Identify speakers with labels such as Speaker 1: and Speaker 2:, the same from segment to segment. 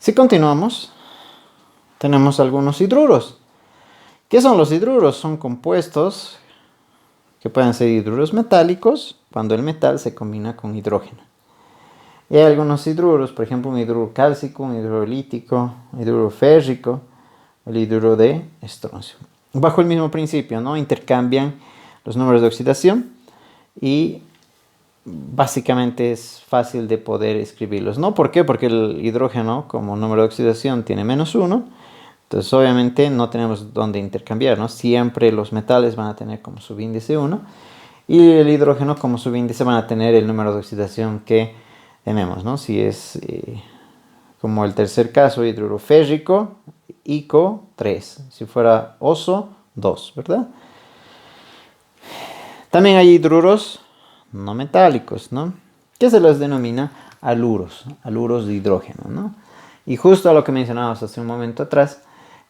Speaker 1: Si continuamos, tenemos algunos hidruros. ¿Qué son los hidruros? Son compuestos que pueden ser hidruros metálicos cuando el metal se combina con hidrógeno. Y hay algunos hidruros, por ejemplo, un hidruro cálcico, un hidruro lítico, un hidruro férrico, el hidruro de estroncio. Bajo el mismo principio, ¿no? Intercambian los números de oxidación y básicamente es fácil de poder escribirlos, ¿no? ¿Por qué? Porque el hidrógeno como número de oxidación tiene -1, entonces obviamente no tenemos dónde intercambiar, ¿no? Siempre los metales van a tener como subíndice 1 y el hidrógeno como subíndice van a tener el número de oxidación que tenemos, ¿no? Si es como el tercer caso, hidruro férrico, ICO 3, si fuera oso 2, ¿verdad? También hay hidruros no metálicos, ¿no? Que se los denomina aluros de hidrógeno, ¿no? Y justo a lo que mencionábamos hace un momento atrás,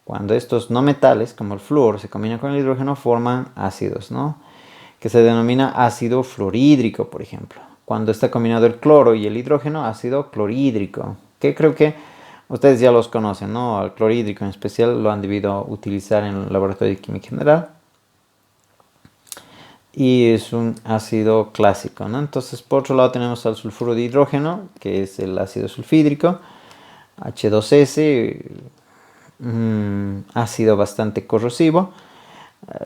Speaker 1: cuando estos no metales, como el flúor, se combinan con el hidrógeno, forman ácidos, ¿no? Que se denomina ácido fluorhídrico, por ejemplo. Cuando está combinado el cloro y el hidrógeno, ácido clorhídrico, que creo que ustedes ya los conocen, ¿no? El clorhídrico en especial lo han debido utilizar en el laboratorio de química general. Y es un ácido clásico, ¿no? Entonces, por otro lado tenemos al sulfuro de hidrógeno, que es el ácido sulfídrico, H2S, ácido bastante corrosivo.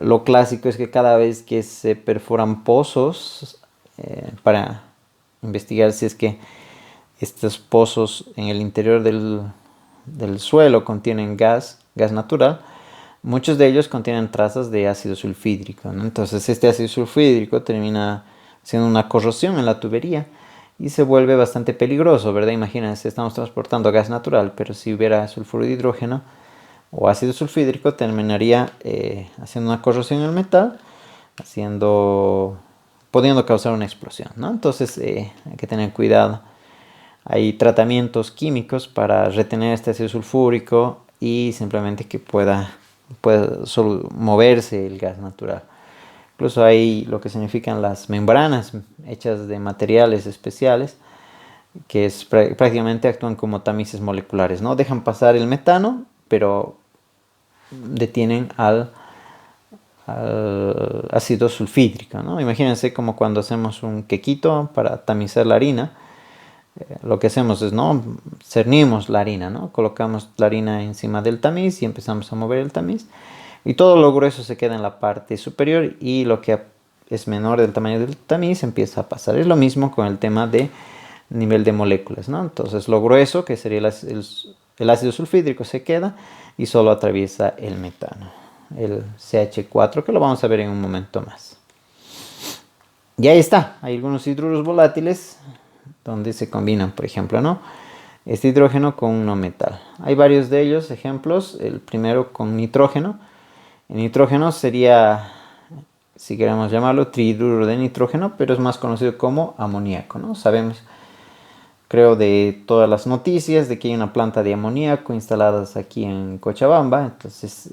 Speaker 1: Lo clásico es que cada vez que se perforan pozos para investigar si es que estos pozos en el interior del suelo contienen gas natural, muchos de ellos contienen trazas de ácido sulfídrico, ¿no? Entonces este ácido sulfídrico termina siendo una corrosión en la tubería y se vuelve bastante peligroso, ¿verdad? Imagínense, estamos transportando gas natural, pero si hubiera sulfuro de hidrógeno o ácido sulfídrico, terminaría haciendo una corrosión en el metal, pudiendo causar una explosión, ¿no? Entonces hay que tener cuidado. Hay tratamientos químicos para retener este ácido sulfúrico y simplemente que pueda solo moverse el gas natural. Incluso hay lo que significan las membranas hechas de materiales especiales que prácticamente actúan como tamices moleculares, ¿no? Dejan pasar el metano, pero detienen al ácido sulfídrico, ¿no? Imagínense como cuando hacemos un quequito para tamizar la harina. Lo que hacemos es, ¿no? Cernimos la harina, ¿no? Colocamos la harina encima del tamiz y empezamos a mover el tamiz. Y todo lo grueso se queda en la parte superior y lo que es menor del tamaño del tamiz empieza a pasar. Es lo mismo con el tema de nivel de moléculas, ¿no? Entonces lo grueso, que sería el ácido sulfídrico, se queda y solo atraviesa el metano, el CH4, que lo vamos a ver en un momento más. Y ahí está, hay algunos hidruros volátiles donde se combinan, por ejemplo, ¿no? Este hidrógeno con un no metal. Hay varios de ellos, ejemplos. El primero con nitrógeno. El nitrógeno sería, si queremos llamarlo, trihidruro de nitrógeno, pero es más conocido como amoníaco, ¿no? Sabemos, creo, de todas las noticias de que hay una planta de amoníaco instaladas aquí en Cochabamba. Entonces,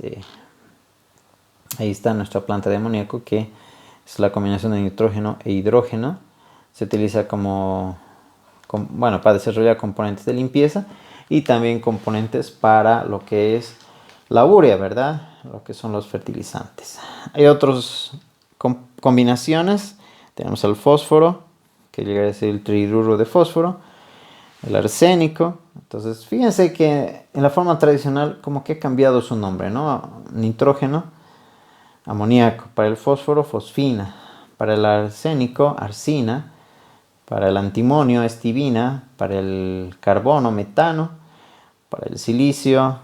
Speaker 1: ahí está nuestra planta de amoníaco, que es la combinación de nitrógeno e hidrógeno. Se utiliza para desarrollar componentes de limpieza y también componentes para lo que es la urea, ¿verdad? Lo que son los fertilizantes. Hay otras combinaciones. Tenemos el fósforo, que llega a ser el trihidruro de fósforo, el arsénico. Entonces, fíjense que en la forma tradicional como que ha cambiado su nombre, ¿no? Nitrógeno, amoníaco; para el fósforo, fosfina; para el arsénico, arsina; para el antimonio, estibina; para el carbono, metano; para el silicio,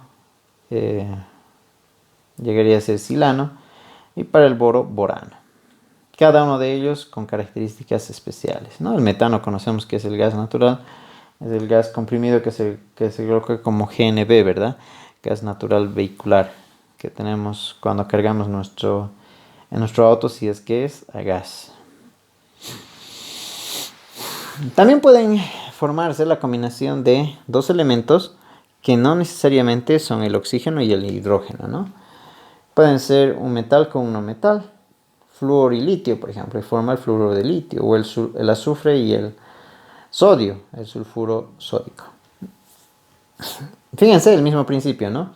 Speaker 1: llegaría a ser silano; y para el boro, borano. Cada uno de ellos con características especiales, ¿no? El metano conocemos que es el gas natural, es el gas comprimido que se coloca como GNV, ¿verdad? Gas natural vehicular que tenemos cuando cargamos en nuestro auto, si es que es a gas. También pueden formarse la combinación de dos elementos que no necesariamente son el oxígeno y el hidrógeno, ¿no? Pueden ser un metal con un no metal, flúor y litio, por ejemplo, y forma el fluoruro de litio, o el azufre y el sodio, el sulfuro sódico. Fíjense el mismo principio, ¿no?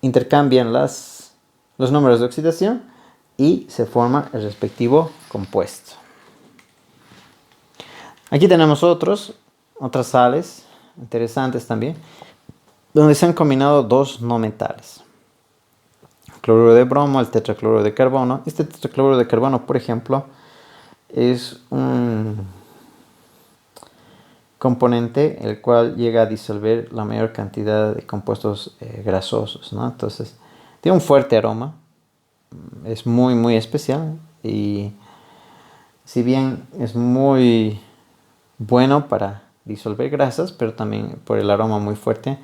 Speaker 1: Intercambian los números de oxidación y se forma el respectivo compuesto. Aquí tenemos otras sales interesantes también, donde se han combinado dos no metales. Cloruro de bromo, el tetracloruro de carbono. Este tetracloruro de carbono, por ejemplo, es un componente el cual llega a disolver la mayor cantidad de compuestos grasosos, ¿no? Entonces, tiene un fuerte aroma, es muy, muy especial y si bien es muy bueno para disolver grasas, pero también por el aroma muy fuerte,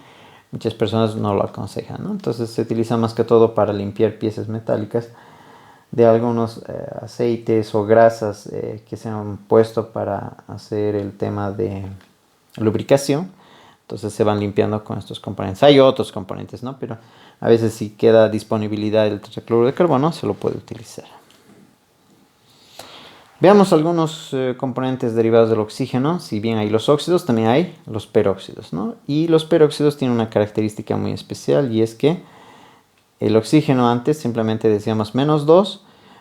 Speaker 1: muchas personas no lo aconsejan, ¿no? Entonces se utiliza más que todo para limpiar piezas metálicas de algunos aceites o grasas que se han puesto para hacer el tema de lubricación. Entonces se van limpiando con estos componentes. Hay otros componentes, ¿no? Pero a veces si queda disponibilidad del tetracloruro de carbono, se lo puede utilizar. Veamos algunos componentes derivados del oxígeno. Si bien hay los óxidos, también hay los peróxidos, ¿no? Y los peróxidos tienen una característica muy especial y es que el oxígeno antes simplemente decíamos -2,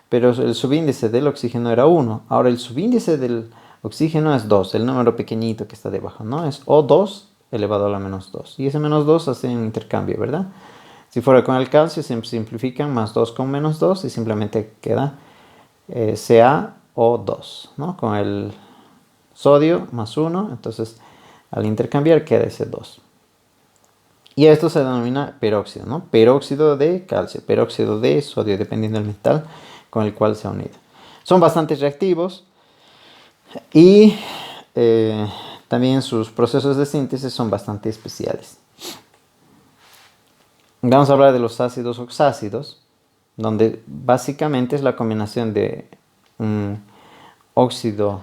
Speaker 1: pero el subíndice del oxígeno era 1. Ahora el subíndice del oxígeno es 2, el número pequeñito que está debajo, ¿no? Es O2 elevado a la -2. Y ese -2 hace un intercambio, ¿verdad? Si fuera con el calcio, se simplifican +2 con -2 y simplemente queda CaO2, ¿no? Con el sodio +1, entonces al intercambiar queda ese 2. Y esto se denomina peróxido, ¿no? Peróxido de calcio, peróxido de sodio, dependiendo del metal con el cual se ha unido. Son bastante reactivos y también sus procesos de síntesis son bastante especiales. Vamos a hablar de los ácidos oxácidos, donde básicamente es la combinación de un óxido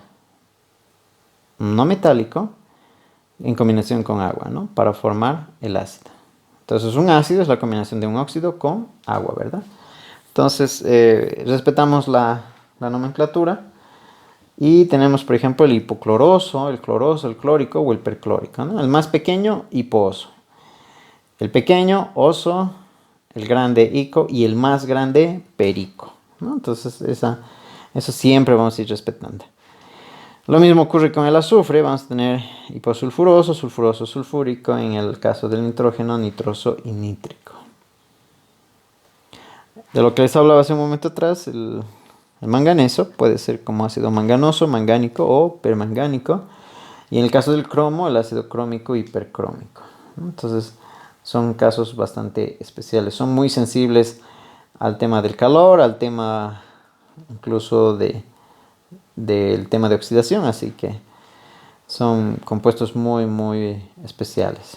Speaker 1: no metálico en combinación con agua, ¿no? Para formar el ácido. Entonces un ácido es la combinación de un óxido con agua, ¿verdad? Entonces respetamos la nomenclatura y tenemos, por ejemplo, el hipocloroso, el cloroso, el clórico o el perclórico, ¿no? El más pequeño, hiposo. El pequeño, oso. El grande, ico. Y el más grande, perico, ¿no? Entonces eso siempre vamos a ir respetando. Lo mismo ocurre con el azufre, vamos a tener hiposulfuroso, sulfuroso, sulfúrico, en el caso del nitrógeno, nitroso y nítrico. De lo que les hablaba hace un momento atrás, el manganeso puede ser como ácido manganoso, mangánico o permangánico. Y en el caso del cromo, el ácido crómico y hipercrómico. Entonces son casos bastante especiales, son muy sensibles al tema del calor, al tema incluso del tema de oxidación, así que son compuestos muy, muy especiales.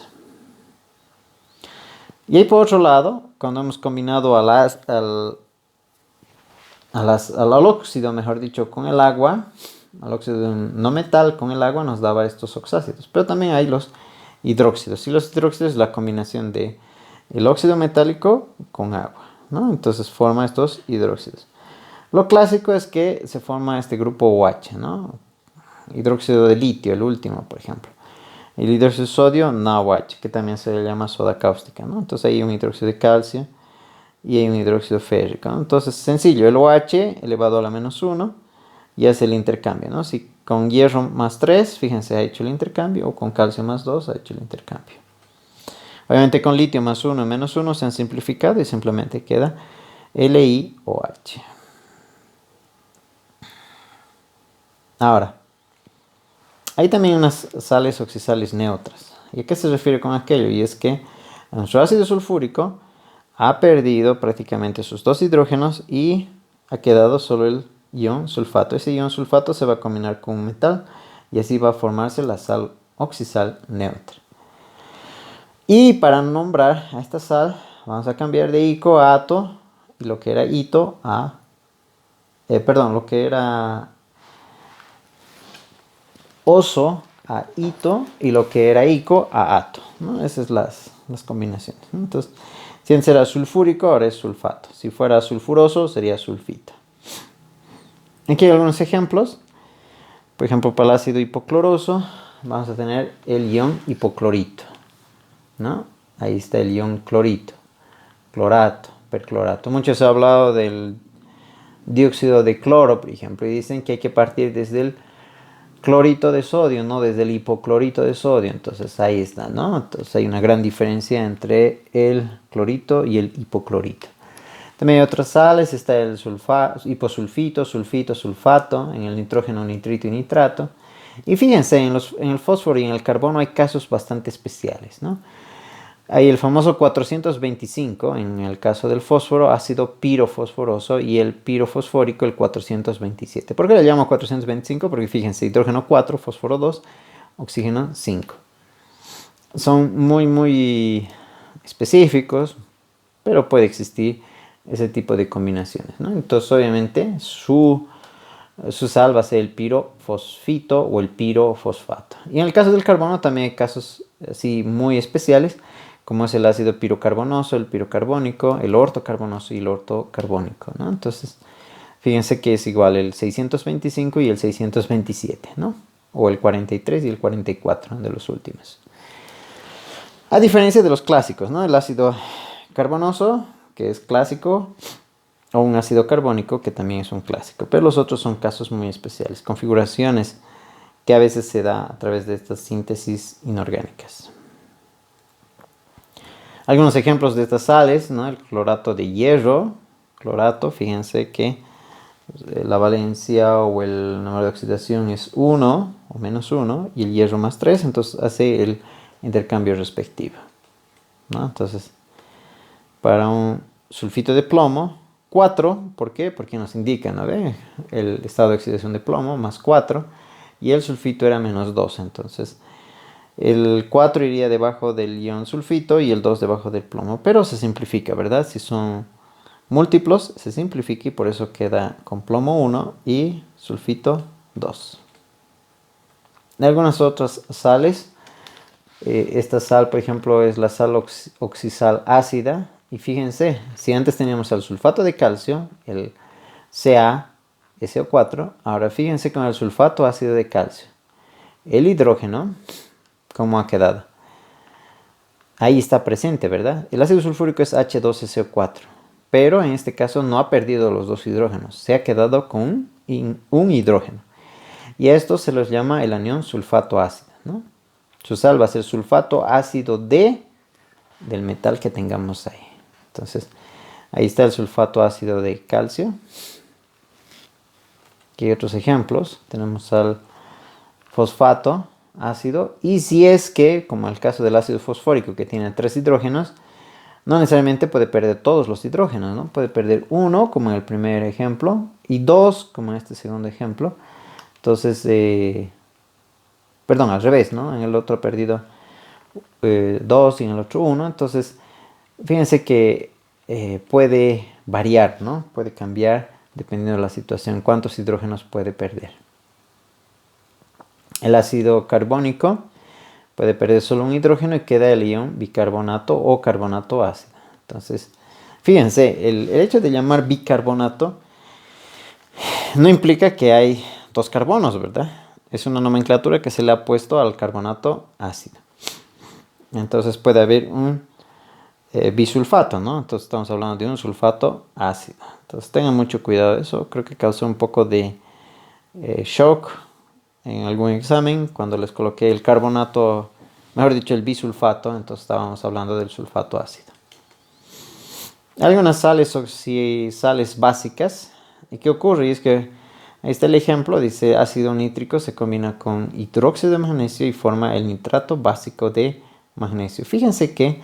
Speaker 1: Y ahí por otro lado, cuando hemos combinado al óxido, mejor dicho, con el agua, al óxido de un no metal con el agua nos daba estos oxácidos. Pero también hay los hidróxidos. Y los hidróxidos es la combinación de el óxido metálico con agua, ¿no? Entonces forma estos hidróxidos. Lo clásico es que se forma este grupo OH, ¿no? Hidróxido de litio, el último, por ejemplo. El hidróxido de sodio, NaOH, que también se le llama soda cáustica, ¿no? Entonces hay un hidróxido de calcio y hay un hidróxido férrico, ¿no? Entonces, sencillo, el OH elevado a la -1 y hace el intercambio, ¿no? Si con hierro +3, fíjense, ha hecho el intercambio, o con calcio +2 ha hecho el intercambio. Obviamente con litio +1 y -1 se han simplificado y simplemente queda LiOH. Ahora, hay también unas sales oxisales neutras. ¿Y a qué se refiere con aquello? Y es que nuestro ácido sulfúrico ha perdido prácticamente sus dos hidrógenos y ha quedado solo el ion sulfato. Ese ion sulfato se va a combinar con un metal y así va a formarse la sal oxisal neutra. Y para nombrar a esta sal vamos a cambiar de ico a ato y lo que era ito a... lo que era oso a ito y lo que era ico a ato, ¿no? Esas son las combinaciones, ¿no? Entonces, si antes era sulfúrico, ahora es sulfato. Si fuera sulfuroso, sería sulfito. Aquí hay algunos ejemplos. Por ejemplo, para el ácido hipocloroso vamos a tener el ion hipoclorito, ¿no? Ahí está el ion clorito, clorato, perclorato. Muchos han hablado del dióxido de cloro, por ejemplo, y dicen que hay que partir desde el clorito de sodio, no desde el hipoclorito de sodio. Entonces ahí está, ¿no? Entonces hay una gran diferencia entre el clorito y el hipoclorito. También hay otras sales, está el hiposulfito, sulfito, sulfato, en el nitrógeno, nitrito y nitrato. Y fíjense, en el fósforo y en el carbono hay casos bastante especiales, ¿no? Hay el famoso 425, en el caso del fósforo, ácido pirofosforoso, y el pirofosfórico, el 427. ¿Por qué le llamo 425? Porque fíjense, hidrógeno 4, fósforo 2, oxígeno 5. Son muy específicos, pero puede existir ese tipo de combinaciones, ¿no? Entonces, obviamente, su sal va a ser el pirofosfito o el pirofosfato. Y en el caso del carbono también hay casos así muy especiales, como es el ácido pirocarbonoso, el pirocarbónico, el ortocarbonoso y el ortocarbónico, ¿no? Entonces, fíjense que es igual el 625 y el 627, ¿no? O el 43 y el 44 de los últimos. A diferencia de los clásicos, ¿no? El ácido carbonoso, que es clásico, o un ácido carbónico, que también es un clásico. Pero los otros son casos muy especiales, configuraciones que a veces se da a través de estas síntesis inorgánicas. Algunos ejemplos de estas sales, ¿no? El clorato de hierro, clorato, fíjense que la valencia o el número de oxidación es 1 o menos 1 y el hierro más 3, entonces hace el intercambio respectivo, ¿no? Entonces, para un sulfito de plomo, 4, ¿por qué? Porque nos indica, ¿no ve? El estado de oxidación de plomo más 4 y el sulfito era menos 2, entonces el 4 iría debajo del ion sulfito y el 2 debajo del plomo, pero se simplifica, ¿verdad? Si son múltiplos, se simplifica y por eso queda con plomo 1 y sulfito 2. Algunas otras sales, esta sal, por ejemplo, es la sal oxisal ácida. Y fíjense, si antes teníamos el sulfato de calcio, el CaSO4, ahora fíjense con el sulfato ácido de calcio. El hidrógeno, ¿cómo ha quedado? Ahí está presente, ¿verdad? El ácido sulfúrico es H2SO4, pero en este caso no ha perdido los dos hidrógenos, se ha quedado con un hidrógeno. Y a esto se los llama el anión sulfato ácido, ¿no? Su sal va a ser sulfato ácido del metal que tengamos ahí. Entonces, ahí está el sulfato ácido de calcio. Aquí hay otros ejemplos. Tenemos al fosfato ácido. Y si es que, como el caso del ácido fosfórico, que tiene 3 hidrógenos, no necesariamente puede perder todos los hidrógenos, ¿no? Puede perder 1, como en el primer ejemplo, y 2, como en este segundo ejemplo. Entonces, perdón, al revés, ¿no? En el otro ha perdido 2 y en el otro 1. Entonces, fíjense que puede variar, ¿no? Puede cambiar dependiendo de la situación, cuántos hidrógenos puede perder. El ácido carbónico puede perder solo un hidrógeno y queda el ion bicarbonato o carbonato ácido. Entonces, fíjense, el hecho de llamar bicarbonato no implica que hay 2 carbonos, ¿verdad? Es una nomenclatura que se le ha puesto al carbonato ácido. Entonces puede haber un bisulfato, ¿no? Entonces estamos hablando de un sulfato ácido. Entonces tengan mucho cuidado. Eso creo que causó un poco de shock en algún examen cuando les coloqué el carbonato, mejor dicho el bisulfato. Entonces estábamos hablando del sulfato ácido. Algunas sales básicas. ¿Y qué ocurre? Y es que ahí está el ejemplo, dice ácido nítrico se combina con hidróxido de magnesio y forma el nitrato básico de magnesio. Fíjense que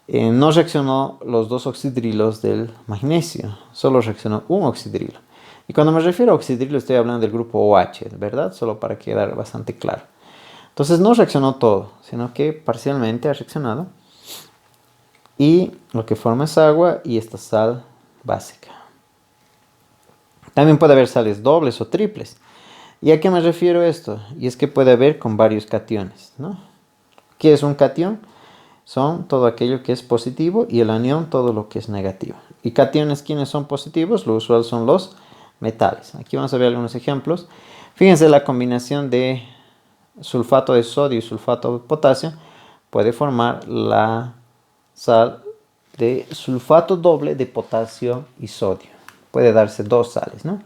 Speaker 1: no reaccionó los 2 oxidrilos del magnesio, solo reaccionó un oxidrilo. Y cuando me refiero a oxidrilo estoy hablando del grupo OH, ¿verdad? Solo para quedar bastante claro. Entonces no reaccionó todo, sino que parcialmente ha reaccionado. Y lo que forma es agua y esta sal básica. También puede haber sales dobles o triples. ¿Y a qué me refiero esto? Y es que puede haber con varios cationes, ¿no? ¿Qué es un catión? Son todo aquello que es positivo y el anión todo lo que es negativo. ¿Y cationes quiénes son positivos? Lo usual son los metales. Aquí vamos a ver algunos ejemplos. Fíjense la combinación de sulfato de sodio y sulfato de potasio puede formar la sal de sulfato doble de potasio y sodio. Puede darse 2 sales, ¿no?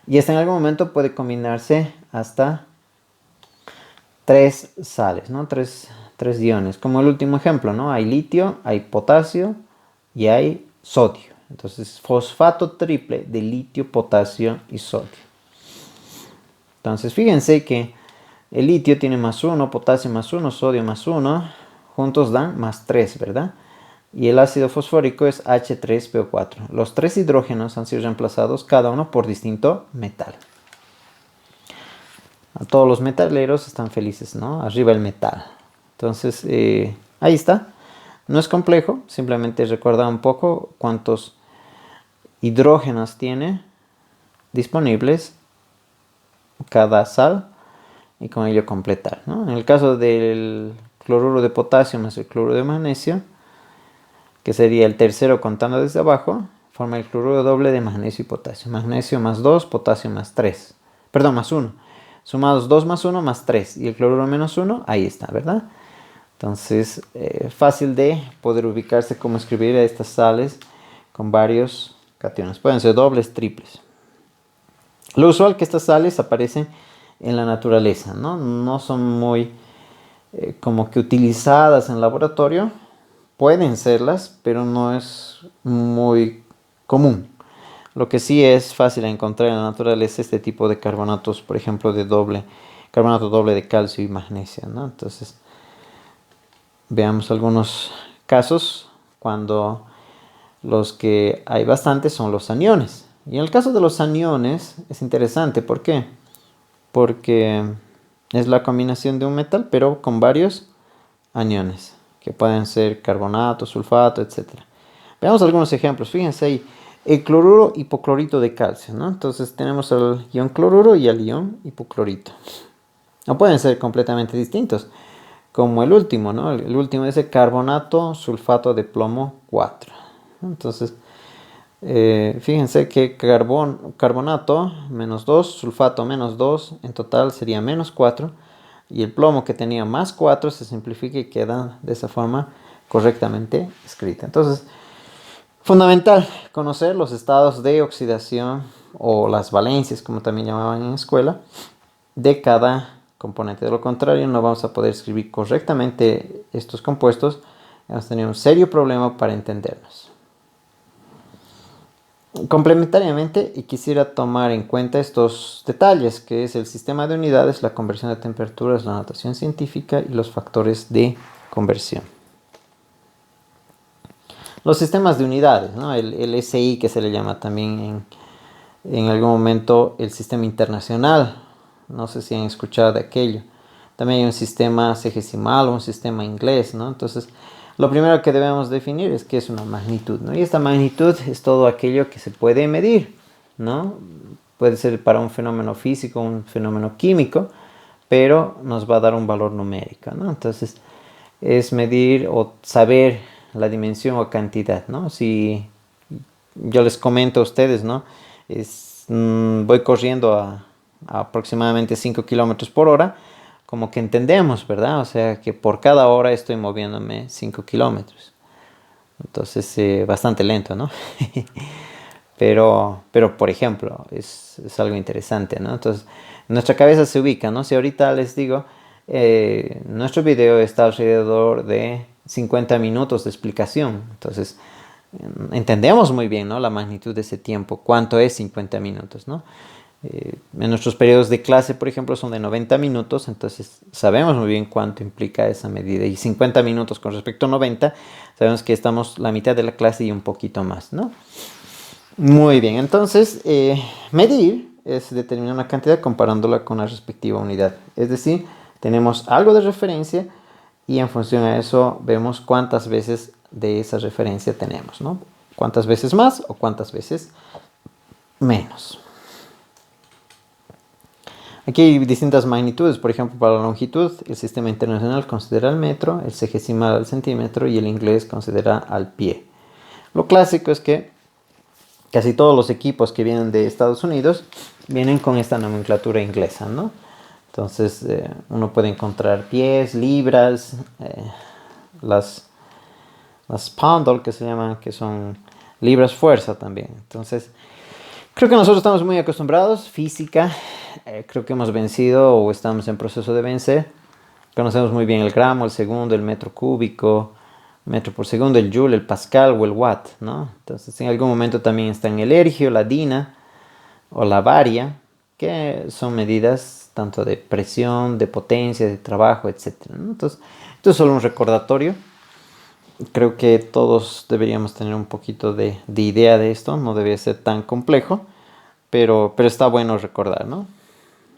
Speaker 1: Y hasta en algún momento puede combinarse hasta 3 sales, ¿no? Tres iones. Como el último ejemplo, ¿no? Hay litio, hay potasio y hay sodio. Entonces, fosfato triple de litio, potasio y sodio. Entonces, fíjense que el litio tiene +1, potasio +1, sodio +1. Juntos dan +3, ¿verdad? Y el ácido fosfórico es H3PO4. Los 3 hidrógenos han sido reemplazados cada uno por distinto metal. A todos los metaleros están felices, ¿no? Arriba el metal. Entonces, ahí está. No es complejo, simplemente recordar un poco cuántos hidrógenos tiene disponibles cada sal y con ello completar, ¿no? En el caso del cloruro de potasio más el cloruro de magnesio, que sería el tercero contando desde abajo, forma el cloruro doble de magnesio y potasio. Magnesio +2, potasio +3. Perdón, +1. Sumados 2 +1 +3. Y el cloruro -1, ahí está, ¿verdad? Entonces, fácil de poder ubicarse cómo escribir a estas sales con varios cationes. Pueden ser dobles, triples. Lo usual es que estas sales aparecen en la naturaleza, ¿no? No son muy como que utilizadas en laboratorio. Pueden serlas, pero no es muy común. Lo que sí es fácil encontrar en la naturaleza es este tipo de carbonatos, por ejemplo, carbonato doble de calcio y magnesio, ¿no? Entonces, veamos algunos casos cuando los que hay bastantes son los aniones. Y en el caso de los aniones es interesante. ¿Por qué? Porque es la combinación de un metal, pero con varios aniones, que pueden ser carbonato, sulfato, etc. Veamos algunos ejemplos. Fíjense ahí, el cloruro hipoclorito de calcio, ¿no? Entonces tenemos el ion cloruro y el ion hipoclorito. No pueden ser completamente distintos, como el último, ¿no? El último es el carbonato sulfato de plomo 4. Entonces, fíjense que carbonato -2, sulfato -2, en total sería -4. Y el plomo que tenía +4 se simplifica y queda de esa forma correctamente escrita. Entonces, fundamental conocer los estados de oxidación o las valencias, como también llamaban en escuela, de cada componente. De lo contrario, no vamos a poder escribir correctamente estos compuestos. Vamos a tener un serio problema para entenderlos. Complementariamente, y quisiera tomar en cuenta estos detalles, que es el sistema de unidades, la conversión de temperaturas, la notación científica y los factores de conversión. Los sistemas de unidades, ¿no? El SI, que se le llama también en algún momento el sistema internacional. No sé si han escuchado de aquello. También hay un sistema sexagesimal o un sistema inglés, ¿no? Entonces, lo primero que debemos definir es qué es una magnitud, ¿no? Y esta magnitud es todo aquello que se puede medir, ¿no? Puede ser para un fenómeno físico, un fenómeno químico, pero nos va a dar un valor numérico, ¿no? Entonces, es medir o saber la dimensión o cantidad, ¿no? Si yo les comento a ustedes, ¿no? Voy corriendo a aproximadamente 5 kilómetros por hora, como que entendemos, ¿verdad? O sea, que por cada hora estoy moviéndome 5 kilómetros. Entonces, bastante lento, ¿no? pero, por ejemplo, es algo interesante, ¿no? Entonces, nuestra cabeza se ubica, ¿no? Si ahorita les digo, nuestro video está alrededor de 50 minutos de explicación. Entonces, entendemos muy bien, ¿no? La magnitud de ese tiempo, cuánto es 50 minutos, ¿no? En nuestros periodos de clase, por ejemplo, son de 90 minutos, entonces sabemos muy bien cuánto implica esa medida. Y 50 minutos con respecto a 90, sabemos que estamos la mitad de la clase y un poquito más, ¿no? Muy bien, entonces, medir es determinar una cantidad comparándola con la respectiva unidad. Es decir, tenemos algo de referencia y en función a eso vemos cuántas veces de esa referencia tenemos, ¿no? Cuántas veces más o cuántas veces menos. Aquí hay distintas magnitudes, por ejemplo, para la longitud, el sistema internacional considera el metro, el sexagesimal al centímetro y el inglés considera al pie. Lo clásico es que casi todos los equipos que vienen de Estados Unidos vienen con esta nomenclatura inglesa, ¿no? Entonces, uno puede encontrar pies, libras, las poundal que se llaman, que son libras fuerza también. Entonces, creo que nosotros estamos muy acostumbrados, física, creo que hemos vencido o estamos en proceso de vencer. Conocemos muy bien el gramo, el segundo, el metro cúbico, metro por segundo, el joule, el pascal o el watt, ¿no? Entonces, en algún momento también están el ergio, la dina o la varia, que son medidas tanto de presión, de potencia, de trabajo, etcétera, ¿no? Entonces, esto es solo un recordatorio. Creo que todos deberíamos tener un poquito de idea de esto, no debe ser tan complejo, pero está bueno recordar, ¿no?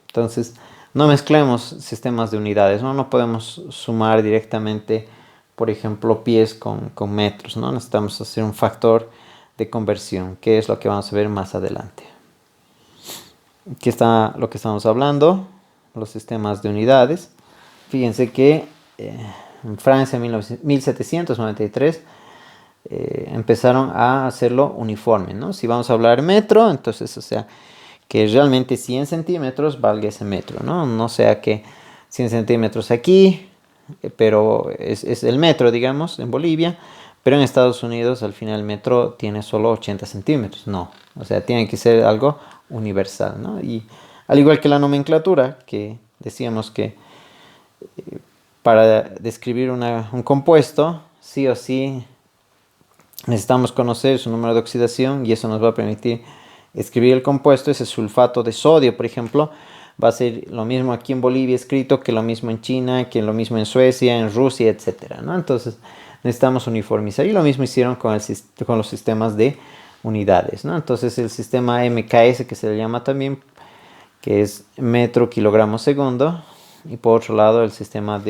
Speaker 1: Entonces, no mezclemos sistemas de unidades, ¿no? No podemos sumar directamente, por ejemplo, pies con metros, ¿no? Necesitamos hacer un factor de conversión, que es lo que vamos a ver más adelante. Aquí está lo que estamos hablando, los sistemas de unidades. Fíjense que en Francia en 1793 empezaron a hacerlo uniforme, ¿no? Si vamos a hablar metro, entonces, o sea, que realmente 100 centímetros valga ese metro, ¿no? No sea que 100 centímetros aquí, pero es el metro, digamos, en Bolivia, pero en Estados Unidos al final el metro tiene solo 80 centímetros, no. O sea, tiene que ser algo universal, ¿no? Y al igual que la nomenclatura, que decíamos que para describir un compuesto, sí o sí necesitamos conocer su número de oxidación y eso nos va a permitir escribir el compuesto. Ese sulfato de sodio, por ejemplo, va a ser lo mismo aquí en Bolivia escrito que lo mismo en China, que lo mismo en Suecia, en Rusia, etcétera, ¿no? Entonces necesitamos uniformizar y lo mismo hicieron con los sistemas de unidades, ¿no? Entonces el sistema MKS, que se le llama también, que es metro, kilogramo, segundo, y por otro lado el sistema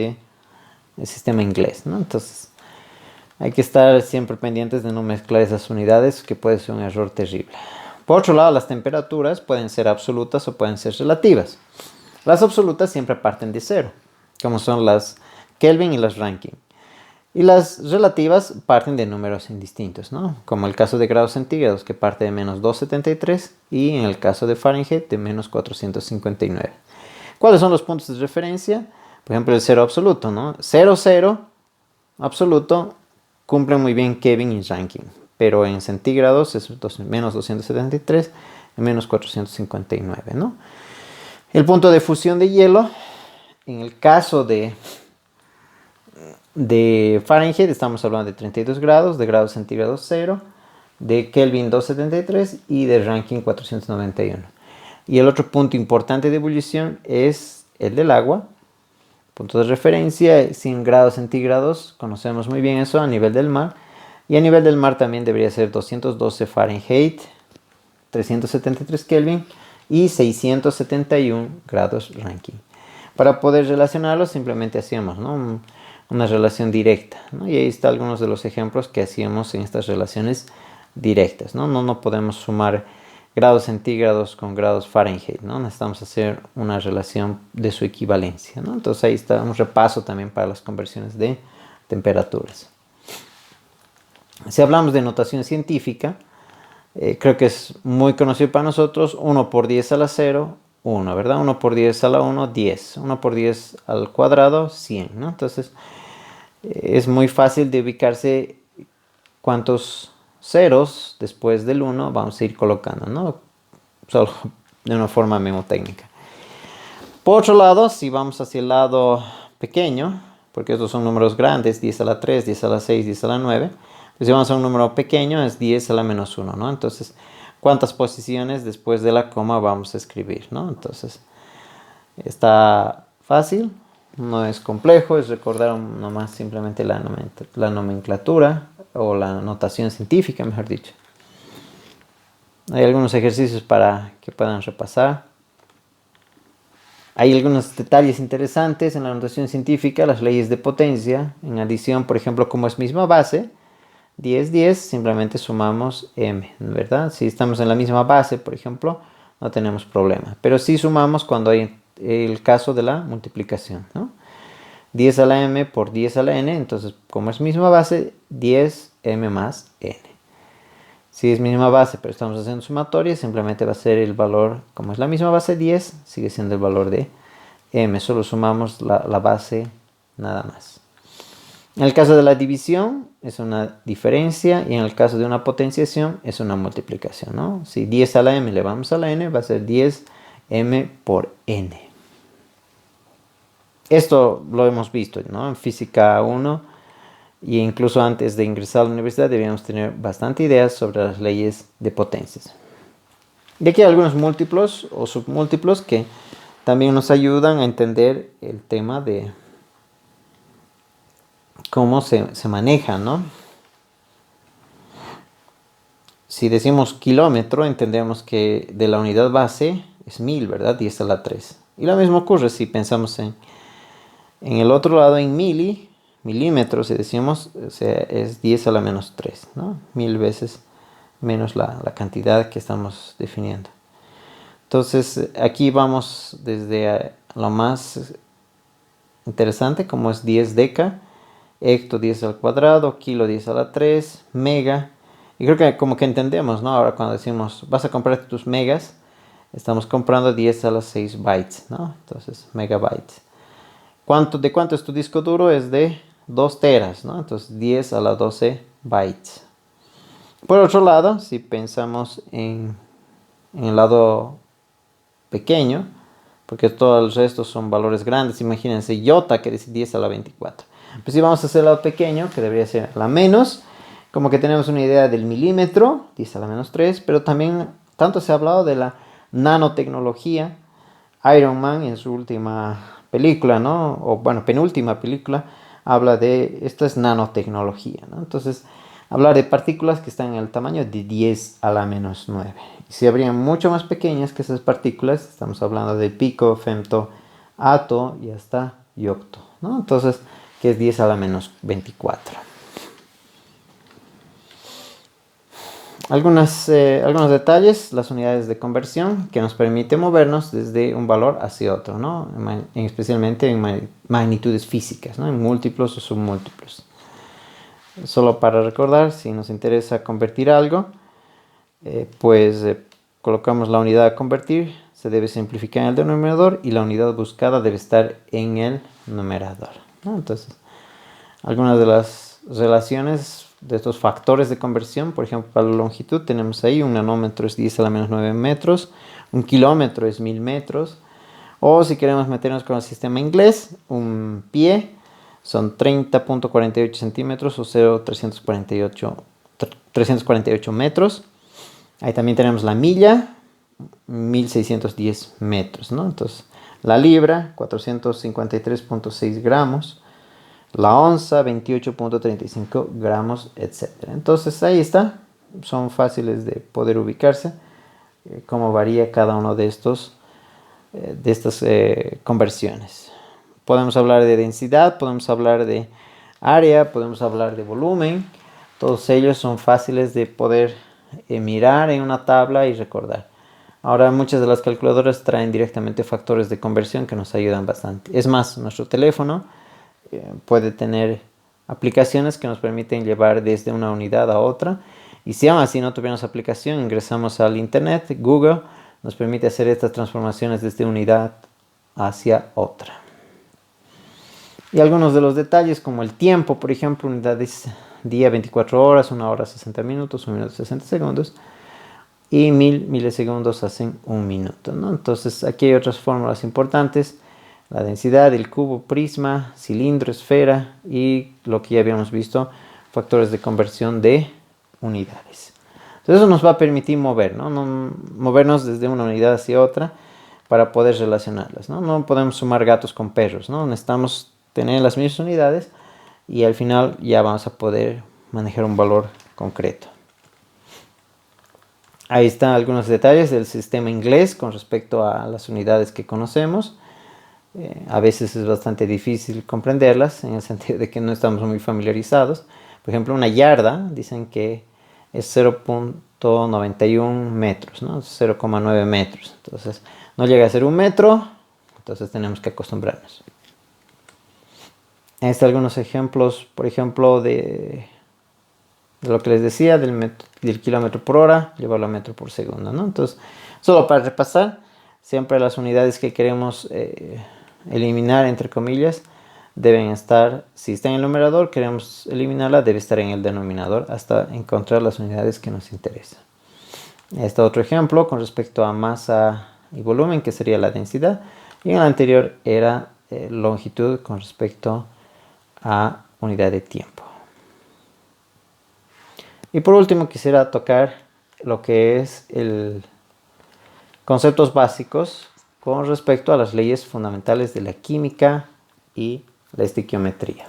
Speaker 1: inglés, ¿no? Entonces hay que estar siempre pendientes de no mezclar esas unidades, que puede ser un error terrible. Por otro lado, las temperaturas pueden ser absolutas o pueden ser relativas. Las absolutas siempre parten de cero, como son las Kelvin y las Rankine. Y las relativas parten de números indistintos, ¿no? Como el caso de grados centígrados, que parte de menos 273, y en el caso de Fahrenheit, de menos 459. ¿Cuáles son los puntos de referencia? Por ejemplo, el cero absoluto, ¿no? 0, 0, absoluto, cumple muy bien Kelvin y Rankine, pero en centígrados es menos 273 y menos 459, ¿no? El punto de fusión de hielo, en el caso de Fahrenheit estamos hablando de 32 grados, de grados centígrados 0, de Kelvin 273 y de Rankine 491. Y el otro punto importante de ebullición es el del agua. Punto de referencia, 100 grados centígrados, conocemos muy bien eso a nivel del mar. Y a nivel del mar también debería ser 212 Fahrenheit, 373 Kelvin y 671 grados Rankine. Para poder relacionarlos simplemente hacíamos, ¿no?, una relación directa, ¿no? Y ahí están algunos de los ejemplos que hacíamos en estas relaciones directas, ¿no? No podemos sumar grados centígrados con grados Fahrenheit, ¿no? Necesitamos hacer una relación de su equivalencia, ¿no? Entonces ahí está un repaso también para las conversiones de temperaturas. Si hablamos de notación científica, creo que es muy conocido para nosotros: 1 por 10 a la 0, 1, ¿verdad? 1 por 10 a la 1, 10. 1 por 10 al cuadrado, 100, ¿no? Entonces es muy fácil de ubicarse cuántos ceros después del 1 vamos a ir colocando, ¿no? Solo de una forma memotécnica. Por otro lado, si vamos hacia el lado pequeño, porque estos son números grandes, 10 a la 3, 10 a la 6, 10 a la 9, pues si vamos a un número pequeño es 10 a la menos 1, ¿no? Entonces, ¿cuántas posiciones después de la coma vamos a escribir, ¿no? Entonces, está fácil, no es complejo, es recordar nomás simplemente la nomenclatura o la notación científica, mejor dicho. Hay algunos ejercicios para que puedan repasar. Hay algunos detalles interesantes en la notación científica, las leyes de potencia. En adición, por ejemplo, como es misma base, 10, 10, simplemente sumamos m, ¿verdad? Si estamos en la misma base, por ejemplo, no tenemos problema. Pero sí sumamos cuando hay el caso de la multiplicación, ¿no? 10 a la m por 10 a la n, entonces como es misma base, 10m más n. Si es misma base pero estamos haciendo sumatoria, simplemente va a ser el valor, como es la misma base 10, sigue siendo el valor de m, solo sumamos la base nada más. En el caso de la división es una diferencia y en el caso de una potenciación es una multiplicación, ¿no? Si 10 a la m le vamos a la n, va a ser 10m por n. Esto lo hemos visto, ¿no? En física 1 y incluso antes de ingresar a la universidad debíamos tener bastante ideas sobre las leyes de potencias. Y aquí hay algunos múltiplos o submúltiplos que también nos ayudan a entender el tema de cómo se maneja, ¿no? Si decimos kilómetro, entendemos que de la unidad base es 1000, ¿verdad? 10 a la 3. Y lo mismo ocurre si pensamos en el otro lado, en milímetros, si decimos, o sea, es 10 a la menos 3, ¿no? 1000 veces menos la cantidad que estamos definiendo. Entonces, aquí vamos desde lo más interesante, como es 10 deca, hecto 10 al cuadrado, kilo 10 a la 3, mega. Y creo que como que entendemos, ¿no? Ahora cuando decimos, vas a comprarte tus megas, estamos comprando 10 a la 6 bytes, ¿no? Entonces, megabytes. ¿De cuánto es tu disco duro? Es de 2 teras, ¿no? Entonces, 10 a la 12 bytes. Por otro lado, si pensamos en el lado pequeño, porque todos los restos son valores grandes, imagínense iota, que es 10 a la 24. Pues si vamos a hacer el lado pequeño, que debería ser la menos, como que tenemos una idea del milímetro, 10 a la menos 3, pero también tanto se ha hablado de la nanotecnología. Iron Man en su última película, ¿no? O bueno, penúltima película, habla de, esto es nanotecnología, ¿no? Entonces, hablar de partículas que están en el tamaño de 10 a la menos 9. Y si habrían mucho más pequeñas que esas partículas, estamos hablando de pico, femto, ato y hasta yocto, ¿no? Entonces, que es 10 a la menos 24. Algunos detalles, las unidades de conversión que nos permite movernos desde un valor hacia otro, ¿no? Especialmente en magnitudes físicas, ¿no? En múltiplos o submúltiplos. Solo para recordar, si nos interesa convertir algo, colocamos la unidad a convertir, se debe simplificar en el denominador y la unidad buscada debe estar en el numerador, ¿no? Entonces, algunas de las relaciones de estos factores de conversión, por ejemplo, para la longitud tenemos ahí un nanómetro es 10 a la menos 9 metros, un kilómetro es 1000 metros, o si queremos meternos con el sistema inglés, un pie son 30.48 centímetros o 348 metros. Ahí también tenemos la milla, 1610 metros, ¿no? Entonces, la libra, 453.6 gramos. La onza, 28.35 gramos, etc. Entonces, ahí está. Son fáciles de poder ubicarse. Cómo varía cada uno de estas conversiones. Podemos hablar de densidad, podemos hablar de área, podemos hablar de volumen. Todos ellos son fáciles de poder mirar en una tabla y recordar. Ahora muchas de las calculadoras traen directamente factores de conversión que nos ayudan bastante. Es más, nuestro teléfono puede tener aplicaciones que nos permiten llevar desde una unidad a otra. Y si aún así no tuviéramos aplicación, ingresamos al internet, Google nos permite hacer estas transformaciones desde unidad hacia otra. Y algunos de los detalles como el tiempo, por ejemplo, unidades día 24 horas, 1 hora 60 minutos, 1 minuto 60 segundos y 1000 milisegundos hacen 1 minuto, ¿no? Entonces aquí hay otras fórmulas importantes, la densidad, el cubo, prisma, cilindro, esfera y lo que ya habíamos visto, factores de conversión de unidades. Entonces eso nos va a permitir movernos desde una unidad hacia otra para poder relacionarlas, ¿no? No podemos sumar gatos con perros, ¿no? Necesitamos tener las mismas unidades y al final ya vamos a poder manejar un valor concreto. Ahí están algunos detalles del sistema inglés con respecto a las unidades que conocemos. A veces es bastante difícil comprenderlas en el sentido de que no estamos muy familiarizados. Por ejemplo, una yarda dicen que es 0.91 metros, ¿no? 0,9 metros. Entonces, no llega a ser 1 metro, entonces tenemos que acostumbrarnos. Ahí están algunos ejemplos, por ejemplo, de lo que les decía, del kilómetro por hora, llevarlo a metro por segundo, ¿no? Entonces, solo para repasar, siempre las unidades que queremos eliminar, entre comillas, deben estar, si está en el numerador, queremos eliminarla, debe estar en el denominador hasta encontrar las unidades que nos interesan. Este otro ejemplo con respecto a masa y volumen, que sería la densidad, y en el anterior era longitud con respecto a unidad de tiempo. Y por último quisiera tocar lo que es el conceptos básicos con respecto a las leyes fundamentales de la química y la estequiometría.